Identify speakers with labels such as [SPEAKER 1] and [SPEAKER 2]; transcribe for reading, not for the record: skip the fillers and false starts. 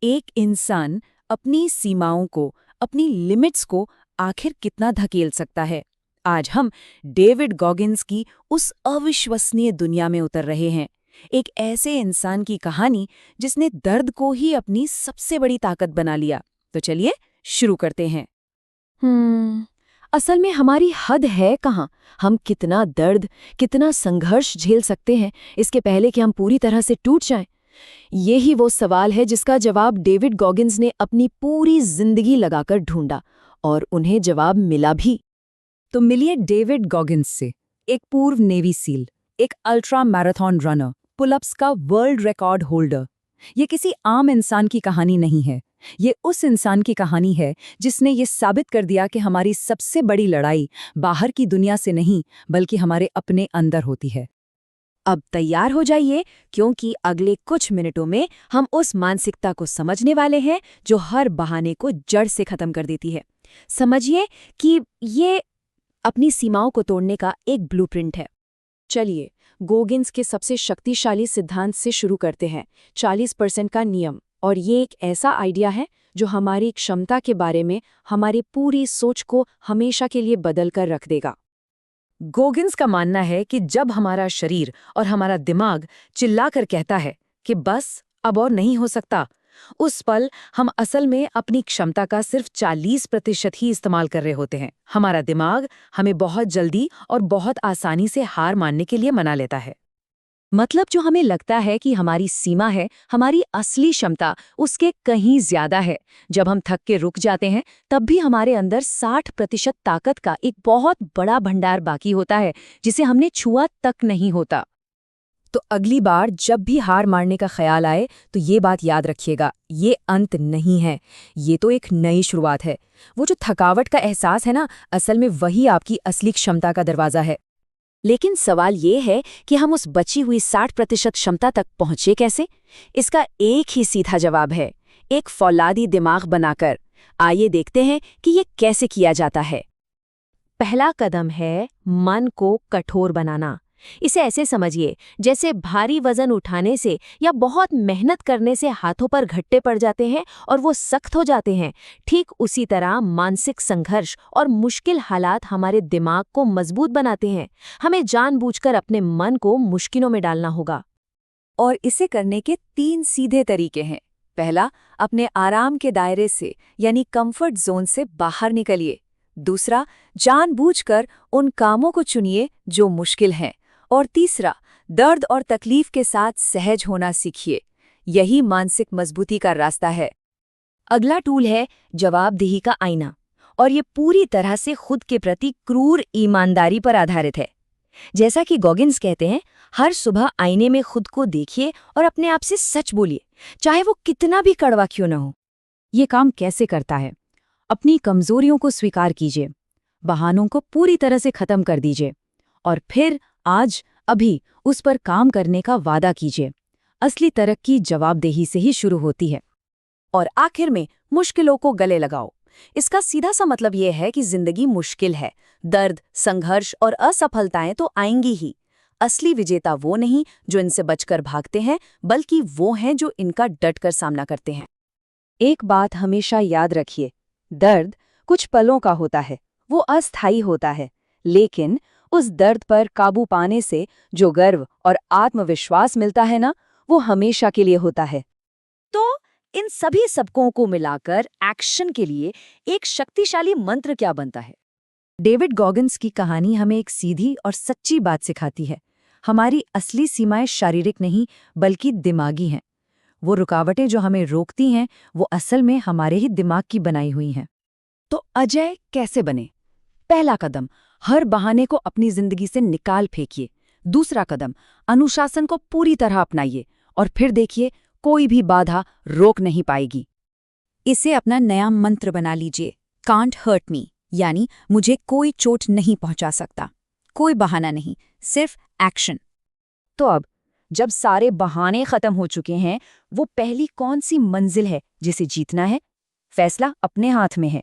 [SPEAKER 1] एक इंसान अपनी सीमाओं को, अपनी लिमिट्स को आखिर कितना धकेल सकता है। आज हम डेविड गॉगिन्स की उस अविश्वसनीय दुनिया में उतर रहे हैं। एक ऐसे इंसान की कहानी जिसने दर्द को ही अपनी सबसे बड़ी ताकत बना लिया। तो चलिए शुरू करते हैं। असल में हमारी हद है कहाँ? हम कितना दर्द, कितना संघर्ष झेल सकते हैं इसके पहले कि हम पूरी तरह से टूट जाएं? यही वो सवाल है जिसका जवाब डेविड गॉगिन्स ने अपनी पूरी जिंदगी लगाकर ढूंढा, और उन्हें जवाब मिला भी। तो मिलिए डेविड गॉगिन्स से, एक पूर्व नेवी सील, एक अल्ट्रा मैराथन रनर, पुलअप्स का वर्ल्ड रिकॉर्ड होल्डर। ये किसी आम इंसान की कहानी नहीं है। ये उस इंसान की कहानी है जिसने ये साबित कर दिया कि हमारी सबसे बड़ी लड़ाई बाहर की दुनिया से नहीं, बल्कि हमारे अपने अंदर होती है। अब तैयार हो जाइए, क्योंकि अगले कुछ मिनटों में हम उस मानसिकता को समझने वाले हैं जो हर बहाने को जड़ से खत्म कर देती है। समझिए कि ये अपनी सीमाओं को तोड़ने का एक ब्लूप्रिंट है। चलिए गॉगिन्स के सबसे शक्तिशाली सिद्धांत से शुरू करते हैं, 40% का नियम। और ये एक ऐसा आइडिया है जो हमारी क्षमता के बारे में हमारी पूरी सोच को हमेशा के लिए बदल कर रख देगा। गॉगिन्स का मानना है कि जब हमारा शरीर और हमारा दिमाग चिल्लाकर कहता है कि बस अब और नहीं हो सकता, उस पल हम असल में अपनी क्षमता का सिर्फ 40% ही इस्तेमाल कर रहे होते हैं। हमारा दिमाग हमें बहुत जल्दी और बहुत आसानी से हार मानने के लिए मना लेता है। मतलब जो हमें लगता है कि हमारी सीमा है, हमारी असली क्षमता उसके कहीं ज्यादा है। जब हम थक के रुक जाते हैं, तब भी हमारे अंदर 60% ताकत का एक बहुत बड़ा भंडार बाकी होता है, जिसे हमने छुआ तक नहीं होता। तो अगली बार जब भी हार मारने का ख्याल आए, तो ये बात याद रखिएगा, ये अंत नहीं है, ये तो एक नई शुरुआत है। वो जो थकावट का एहसास है ना, असल में वही आपकी असली क्षमता का दरवाजा है। लेकिन सवाल ये है कि हम उस बची हुई 60% क्षमता तक पहुंचे कैसे? इसका एक ही सीधा जवाब है, एक फौलादी दिमाग बनाकर। आइए देखते हैं कि ये कैसे किया जाता है। पहला कदम है मन को कठोर बनाना। इसे ऐसे समझिए जैसे भारी वजन उठाने से या बहुत मेहनत करने से हाथों पर घट्टे पड़ जाते हैं और वो सख्त हो जाते हैं। ठीक उसी तरह मानसिक संघर्ष और मुश्किल हालात हमारे दिमाग को मजबूत बनाते हैं। हमें जानबूझकर अपने मन को मुश्किलों में डालना होगा। और इसे करने के 3 सीधे तरीके हैं। पहला, अपने आराम के दायरे से यानी कंफर्ट जोन से बाहर निकलिए। दूसरा, जानबूझकर उन कामों को चुनिए जो मुश्किल हैं। और तीसरा, दर्द और तकलीफ के साथ सहज होना सीखिए। यही मानसिक मजबूती का रास्ता है। अगला टूल है जवाबदेही का आईना, और ये पूरी तरह से खुद के प्रति क्रूर ईमानदारी पर आधारित है। जैसा कि गॉगिन्स कहते हैं, हर सुबह आईने में खुद को देखिए और अपने आप से सच बोलिए, चाहे वो कितना भी कड़वा क्यों न हो। ये काम कैसे करता है? अपनी कमजोरियों को स्वीकार कीजिए, बहानों को पूरी तरह से खत्म कर दीजिए, और फिर आज अभी उस पर काम करने का वादा कीजिए। असली तरक्की जवाबदेही से ही शुरू होती है। और आखिर में मुश्किलों को गले लगाओ। इसका सीधा सा मतलब यह है कि जिंदगी मुश्किल है, दर्द, संघर्ष और असफलताएं तो आएंगी ही। असली विजेता वो नहीं जो इनसे बचकर भागते हैं, बल्कि वो हैं जो इनका डटकर सामना करते हैं। एक बात हमेशा याद रखिए, दर्द कुछ पलों का होता है, वो अस्थायी होता है, लेकिन उस दर्द पर काबू पाने से जो गर्व और आत्मविश्वास मिलता है ना, वो हमेशा के लिए होता है। तो इन सभी सबकों को मिलाकर एक्शन के लिए एक शक्तिशाली मंत्र क्या बनता है? डेविड गॉगिन्स की कहानी हमें एक सीधी और सच्ची बात सिखाती है। हमारी असली सीमाएं शारीरिक नहीं, बल्कि दिमागी हैं। वो रुकावटें जो हमें रोकती हैं, वो असल में हमारे ही दिमाग की बनाई हुई हैं। तो अजय कैसे बने? पहला कदम, हर बहाने को अपनी जिंदगी से निकाल फेंकिए। दूसरा कदम, अनुशासन को पूरी तरह अपनाइए, और फिर देखिए कोई भी बाधा रोक नहीं पाएगी। इसे अपना नया मंत्र बना लीजिए, कांट हर्ट मी, यानी मुझे कोई चोट नहीं पहुंचा सकता। कोई बहाना नहीं, सिर्फ एक्शन। तो अब जब सारे बहाने खत्म हो चुके हैं, वो पहली कौन सी मंजिल है जिसे जीतना है? फैसला अपने हाथ में है।